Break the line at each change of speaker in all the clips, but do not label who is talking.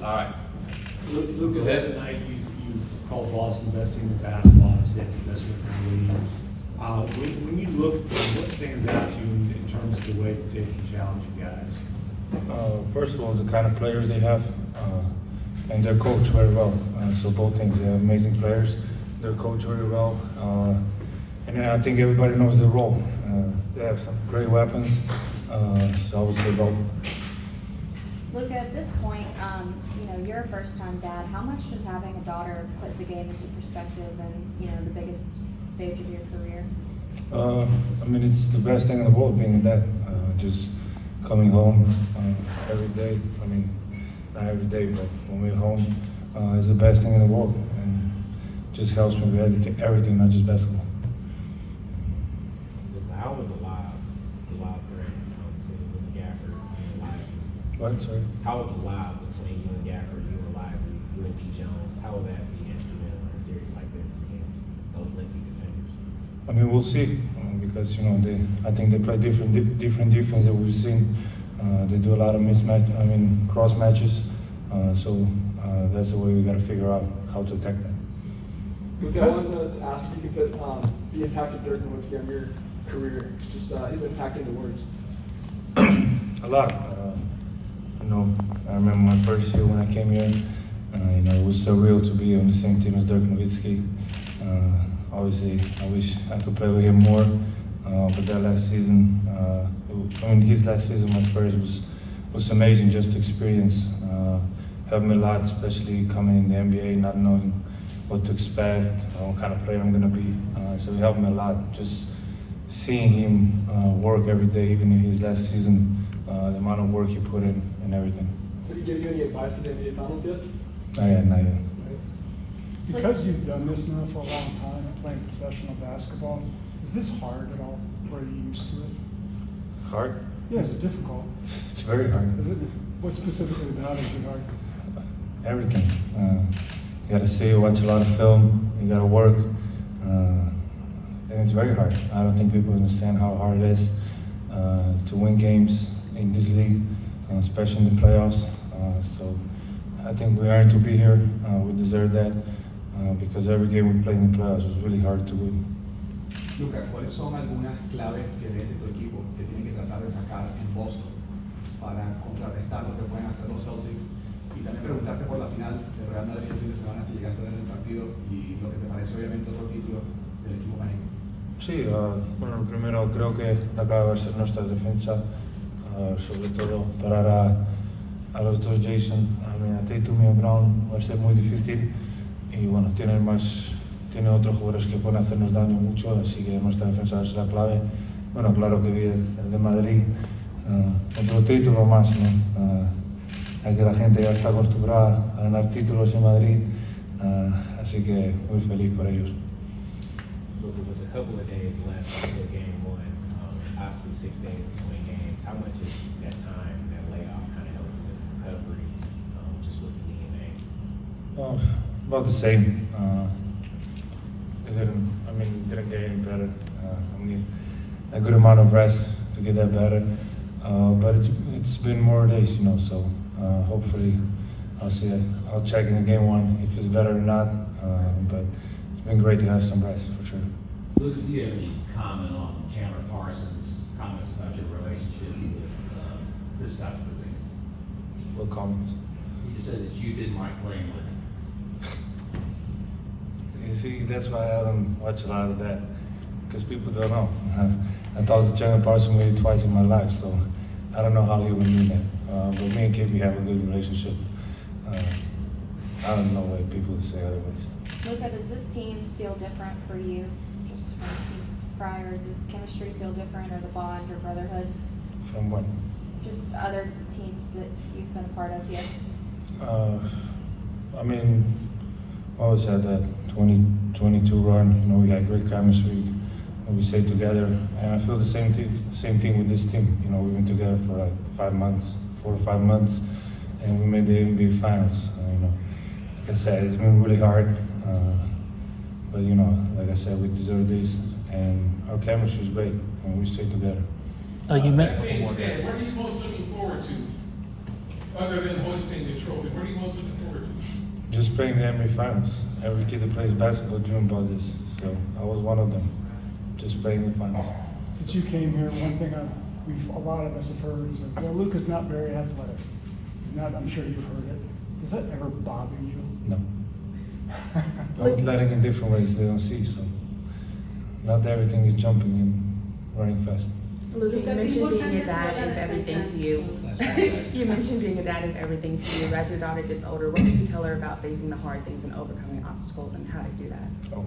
All right.
Luka,
Go ahead.
tonight you called Boston the best team in basketball, obviously the best in the league. When you look, what stands out to you in terms of the way that they can challenge you guys?
First of all, the kind of players they have, and they're coached very well. So both things, they have amazing players. They're coached very well, and then I think everybody knows their role. They have some great weapons, so I would say both.
Luka, at this point, you're a first-time dad. How much does having a daughter put the game into perspective and, the biggest stage of your career?
I mean, it's the best thing in the world being a dad. Just coming home every day. I mean, not every day, but when we're home, is the best thing in the world, and just helps me with everything, not just basketball.
How was the live thread between you and Gafford and Lively?
What? Sorry.
How was the live between you and Gafford, you and Lively, you and D. Jones? How would that be instrumental in a series like this against those lengthy defenders?
I mean, we'll see, because I think they play different defense that we've seen. They do a lot of cross matches. So that's the way we got to figure out how to attack that.
Luka, I wanted to ask if you could put the impact of Dirk Nowitzki on your career, just his impact in the words.
A lot. I remember my first year when I came here. It was surreal to be on the same team as Dirk Nowitzki. Obviously, I wish I could play with him more, but that last season, his last season, my first, was amazing. Just to experience, helped me a lot, especially coming in the NBA, not knowing what to expect, what kind of player I'm gonna be. So it helped me a lot. Just seeing him work every day, even in his last season, the amount of work he put in and everything.
Did he give you any advice for the NBA Finals yet?
Not yet.
Because you've done this now for a long time, playing professional basketball, is this hard at all? Or are you used to it?
Hard?
Yeah, is it difficult?
It's very hard.
Is it? What specifically about it is it hard?
Everything. You gotta see, watch a lot of film, you gotta work, and it's very hard. I don't think people understand how hard it is to win games in this league, especially in the playoffs. So I think we earned to be here. We deserve that because every game we played in the playoffs was really hard to win.
Luka, ¿cuáles son algunas claves que ves de tu equipo que tienen que tratar de sacar en Boston para contrarrestar lo que pueden hacer los Celtics? Y también preguntarte por la final del Real Madrid el fin de semana, si llegaste a ver el partido y lo que te parece obviamente otro título del equipo canario.
Sí, bueno, primero creo que la clave va a ser nuestra defensa, sobre todo parar a los dos Jason, a Tatum y a Brown va a ser muy difícil y bueno, tiene otros jugadores que pueden hacernos daño mucho, así que nuestra defensa va a ser la clave. Bueno, claro que vi el de Madrid, otro título más, ¿no? Que la gente ya está acostumbrada a ganar títulos en Madrid, así que muy feliz por ellos.
With a couple of days left until game one, obviously 6 days between games, how much is that time, that layoff, kind of helping with recovery, just with the DNA?
About the same. It didn't get any better. I need a good amount of rest to get that better. But it's been more days, so hopefully I'll see it. I'll check in the game one if it's better or not. But it's been great to have some rest for sure.
Luka, do you have any comment on Chandler Parsons' comments about your relationship with Kristaps Porzingis?
What comments?
He just said that you didn't like playing with him.
You see, that's why I don't watch a lot of that, because people don't know. I talked to Chandler Parsons maybe twice in my life, so I don't know how he would mean that. But me and KP have a good relationship. I don't know what people would say otherwise.
Luka, does this team feel different for you, just from teams prior? Does chemistry feel different, or the bond or brotherhood?
From what?
Just other teams that you've been a part of here.
I always had that 2022 run. We had great chemistry. We stayed together, and I feel the same thing with this team. We've been together for like 4 or 5 months, and we made the NBA Finals. Like I said, it's been really hard, but like I said, we deserve this, and our chemistry is great, and we stay together.
That being said, what are you most looking forward to, other than hosting the trophy? What are you most looking
Just playing the NBA Finals. Every kid that plays basketball dreams about this. So I was one of them. Just playing the finals.
Since you came here, one thing a lot of us have heard is that, well, Luka's not very athletic. He's not, I'm sure you've heard it. Does that ever bother you?
No. I'm athletic in different ways they don't see, so not everything is jumping and running fast.
Luka, you mentioned being a dad is everything to you. You mentioned being a dad is everything to you. As your daughter gets older, what can you tell her about facing the hard things and overcoming obstacles and how to do that?
Oh,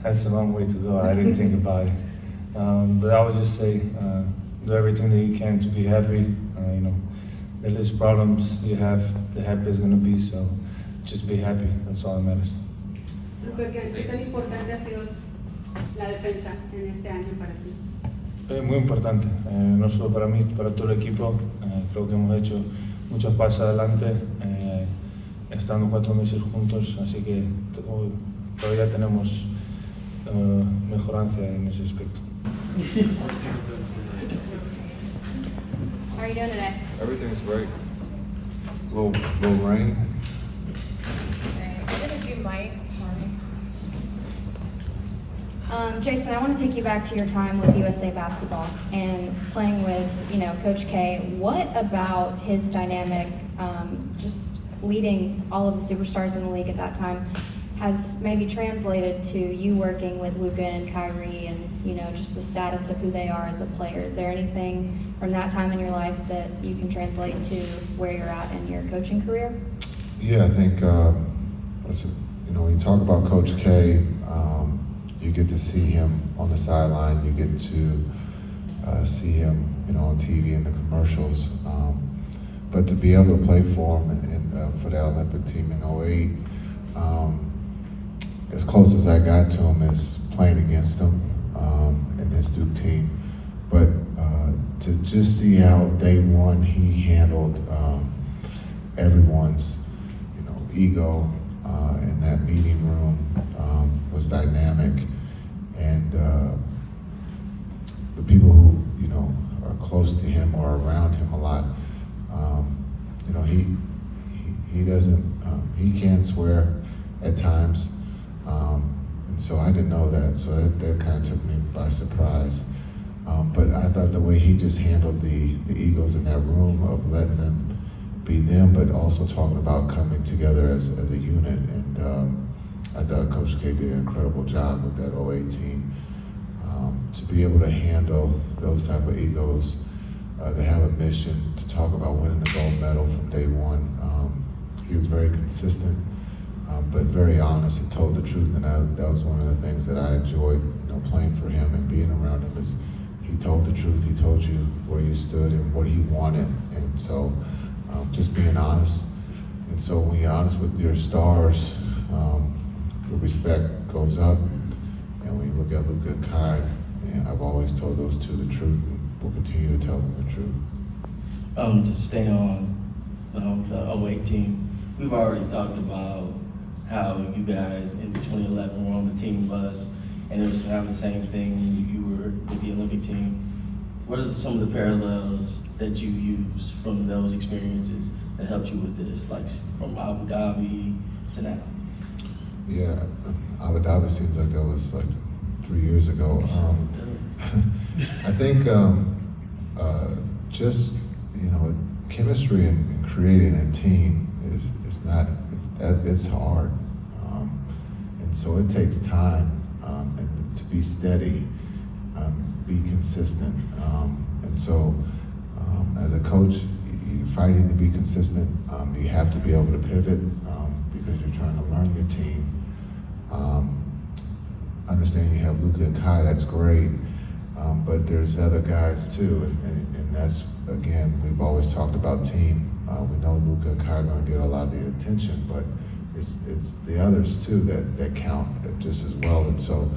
that's a long way to go. I didn't think about it. But I would just say, do everything that you can to be happy. The less problems you have, the happier it's going to be. So just be happy. That's all that matters.
Luka, ¿qué tan importante ha sido la defensa en este año para ti?
Muy importante, no solo para mí, para todo el equipo. Creo que hemos hecho muchos pasos adelante, estando 4 meses juntos, así que todavía tenemos mejorancia en ese aspecto.
How are you doing today?
Everything's great. Little rain.
We're gonna do mics, sorry.
Jason, I want to take you back to your time with USA Basketball and playing with, Coach K. What about his dynamic, just leading all of the superstars in the league at that time, has maybe translated to you working with Luka and Kyrie and, just the status of who they are as a player? Is there anything from that time in your life that you can translate to where you're at in your coaching career?
Yeah, I think when you talk about Coach K, you get to see him on the sideline. You get to see him, on TV in the commercials. But to be able to play for him and for the Olympic team in 08, as close as I got to him is playing against him and his Duke team. But to just see how day one he handled everyone's, ego in that meeting room was dynamic, and the people who are close to him or around him a lot, he doesn't he can swear at times, and so I didn't know that, so that kind of took me by surprise. But I thought the way he just handled the egos in that room of letting them be them, but also talking about coming together as a unit. And I thought Coach K did an incredible job with that 08 team. To be able to handle those type of egos, to have a mission, to talk about winning the gold medal from day one. He was very consistent, but very honest. He told the truth, and that was one of the things that I enjoyed, playing for him and being around him. Is he told the truth. He told you where you stood and what he wanted, and so. Just being honest, and so when you're honest with your stars, the respect goes up. And when you look at Luka and Kai, I've always told those two the truth, and will continue to tell them the truth.
To stay on the 08 team, we've already talked about how you guys in 2011 were on the team bus, and it was kind of the same thing when you were with the Olympic team. What are some of the parallels that you use from those experiences that helped you with this, like from Abu Dhabi to now?
Yeah, Abu Dhabi seems like that was like 3 years ago. I think just chemistry and creating a team is not, it's hard, and so it takes time and to be steady. Be consistent, and so as a coach, you're fighting to be consistent. You have to be able to pivot because you're trying to learn your team. Understand you have Luka and Kai, that's great, but there's other guys too, and that's, again, we've always talked about team. We know Luka and Kai are going to get a lot of the attention, but it's the others too that count just as well, and so.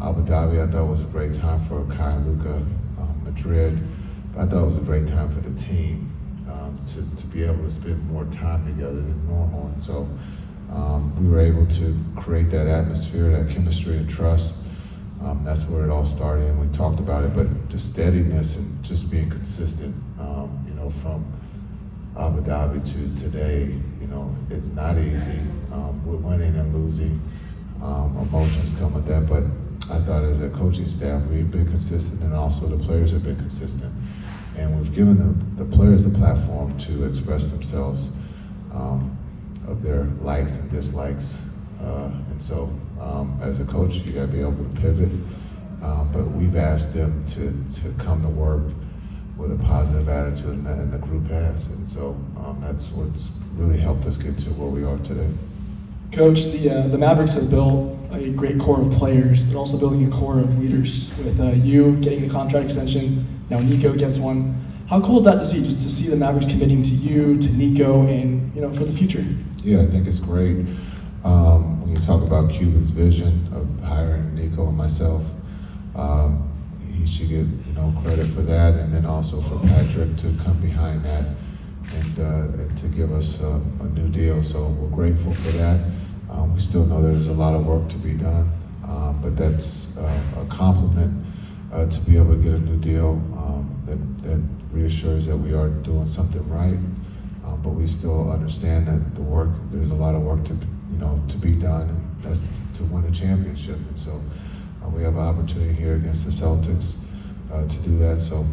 Abu Dhabi, I thought was a great time for Kai and Luka. Madrid, I thought it was a great time for the team to be able to spend more time together than normal. And so we were able to create that atmosphere, that chemistry and trust. That's where it all started, and we talked about it. But the steadiness and just being consistent, from Abu Dhabi to today, it's not easy. We're winning and losing. Emotions come with that, but I thought as a coaching staff, we've been consistent, and also the players have been consistent. And we've given the players a platform to express themselves of their likes and dislikes. And so as a coach, you gotta be able to pivot. But we've asked them to come to work with a positive attitude, and the group has. And so that's what's really helped us get to where we are today.
Coach, the Mavericks have built a great core of players. They're also building a core of leaders with you getting a contract extension. Now Nico gets one. How cool is that to see, just to see the Mavericks committing to you, to Nico, and for the future?
Yeah, I think it's great. When you talk about Cuban's vision of hiring Nico and myself, he should get credit for that, and then also for Patrick to come behind that and to give us a new deal. So we're grateful for that. We still know there's a lot of work to be done, but that's a compliment to be able to get a new deal that reassures that we are doing something right. But we still understand that there's a lot of work to be done, and that's to win a championship. And so we have an opportunity here against the Celtics to do that. So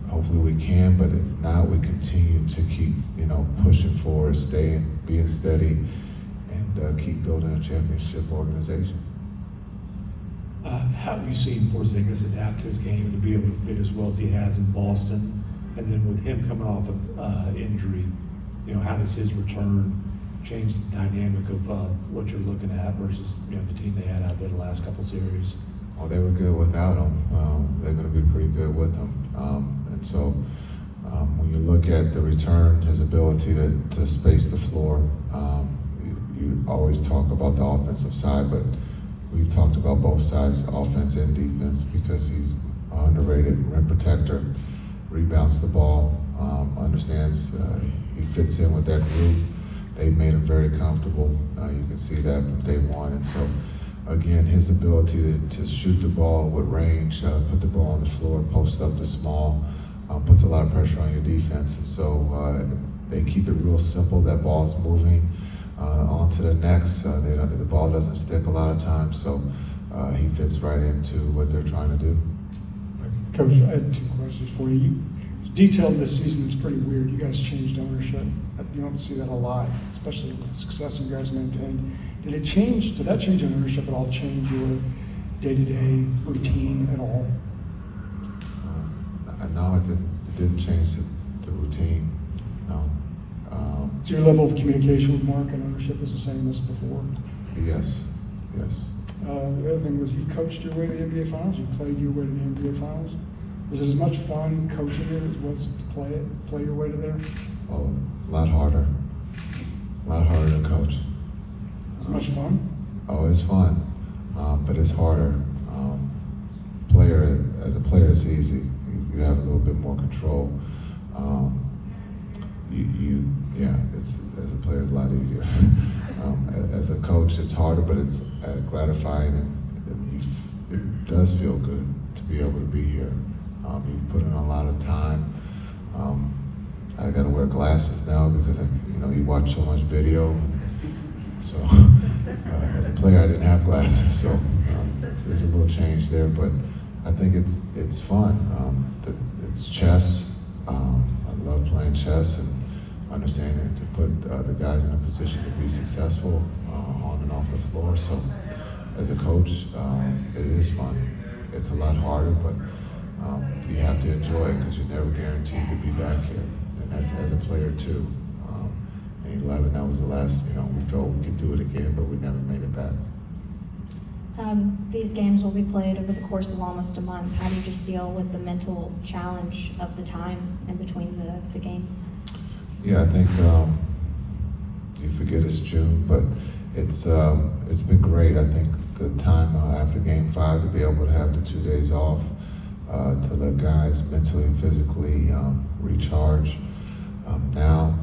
hopefully we can, but if not, we continue to keep pushing forward, being steady, and keep building a championship organization.
How have you seen Porzingis adapt his game to be able to fit as well as he has in Boston? And then with him coming off of injury, how does his return change the dynamic of what you're looking at versus the team they had out there the last couple series?
Well, they were good without him. They're going to be pretty good with him. And so when you look at the return, his ability to space the floor, you always talk about the offensive side, but we've talked about both sides, offense and defense, because he's an underrated rim protector, rebounds the ball, understands he fits in with that group. They've made him very comfortable. You can see that from day one. And so, again, his ability to shoot the ball with range, put the ball on the floor, post up the small, puts a lot of pressure on your defense. And so they keep it real simple. That ball's moving on to the next. The ball doesn't stick a lot of times, so he fits right into what they're trying to do.
Coach, I had two questions for you. You detailed this season, it's pretty weird. You guys changed ownership. You don't see that a lot, especially with the success you guys maintained. Did that change ownership at all, change your day-to-day routine at all?
No, it didn't change the routine, no.
So your level of communication with Mark and ownership is the same as before?
Yes.
The other thing was you've coached your way to the NBA Finals, you played your way to the NBA Finals. Was it as much fun coaching it as it was to play your way to there?
Oh, a lot harder to coach.
As much fun?
Oh, it's fun, but it's harder. As a player, it's easy. You have a little bit more control. As a player, it's a lot easier. As a coach, it's harder, but it's gratifying, and it does feel good to be able to be here. You've put in a lot of time. I got to wear glasses now because you watch so much video. So as a player, I didn't have glasses, so there's a little change there. But I think it's fun. It's chess. I love playing chess and understanding to put the guys in a position to be successful on and off the floor. So as a coach, it is fun. It's a lot harder, but you have to enjoy it because you're never guaranteed to be back here. And that's as a player too. In 11, that was the last, we felt we could do it again, but we never made it back.
These games will be played over the course of almost a month. How do you just deal with the mental challenge of the time in between the games?
Yeah, I think you forget it's June, but it's been great. I think the time after Game 5 to be able to have the 2 days off, to let guys mentally and physically recharge. Now,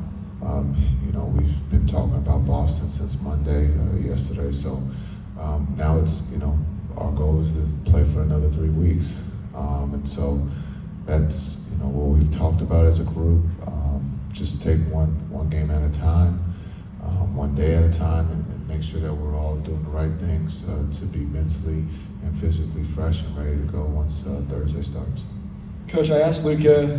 we've been talking about Boston since Monday, yesterday. So now it's, our goal is to play for another 3 weeks. And so that's, what we've talked about as a group. just take one game at a time, one day at a time, and make sure that we're all doing the right things to be mentally and physically fresh and ready to go once Thursday starts.
Coach, I asked Luka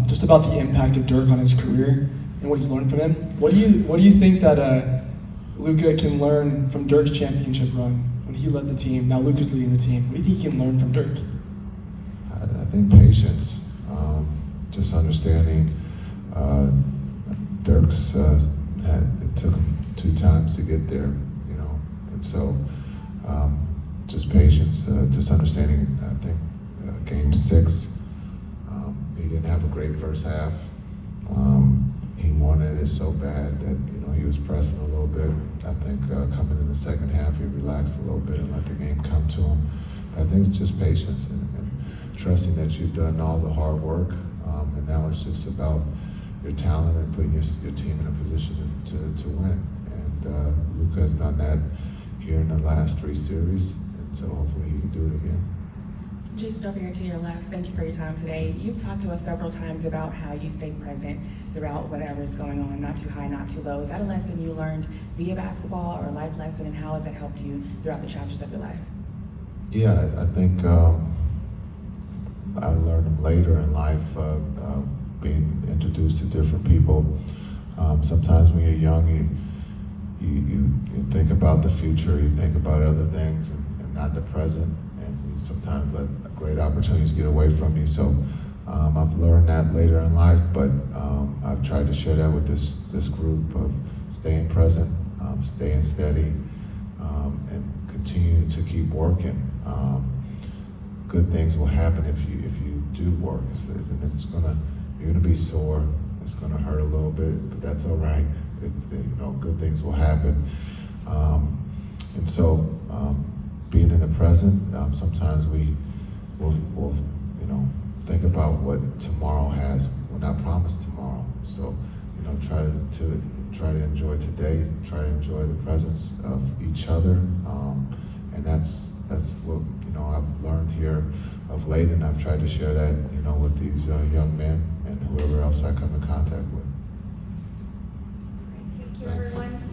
just about the impact of Dirk on his career and what he's learned from him. What do you think that Luka can learn from Dirk's championship run when he led the team? Now Luka's leading the team. What do you think he can learn from Dirk?
I think patience, just understanding. Dirk's it took him 2 times to get there, you know, and so just patience, just understanding. I think Game 6, he didn't have a great first half. He wanted it so bad that he was pressing a little bit. I think coming in the second half, he relaxed a little bit and let the game come to him. I think it's just patience and trusting that you've done all the hard work, and now it's just about your talent and putting your team in a position to win. And Luka has done that here in the last 3 series, and so hopefully he can do it again.
Jason, over here to your left, thank you for your time today. You've talked to us several times about how you stay present throughout whatever is going on, not too high, not too low. Is that a lesson you learned via basketball or a life lesson, and how has it helped you throughout the chapters of your life?
Yeah, I think I learned them later in life, being introduced to different people. Sometimes when you're young, you think about the future, you think about other things and not the present, and you sometimes let great opportunities get away from you. So I've learned that later in life, but I've tried to share that with this group of staying present, staying steady, and continue to keep working. Good things will happen if you do work. You're gonna be sore. It's gonna hurt a little bit, but that's all right. Good things will happen. And so, being in the present, sometimes we'll think about what tomorrow has. We're not promised tomorrow, so try to enjoy today. Try to enjoy the presence of each other, and that's what I've learned here of late, and I've tried to share that with these young men and whoever else I come in contact with.
Thank you,
Thanks.
everyone.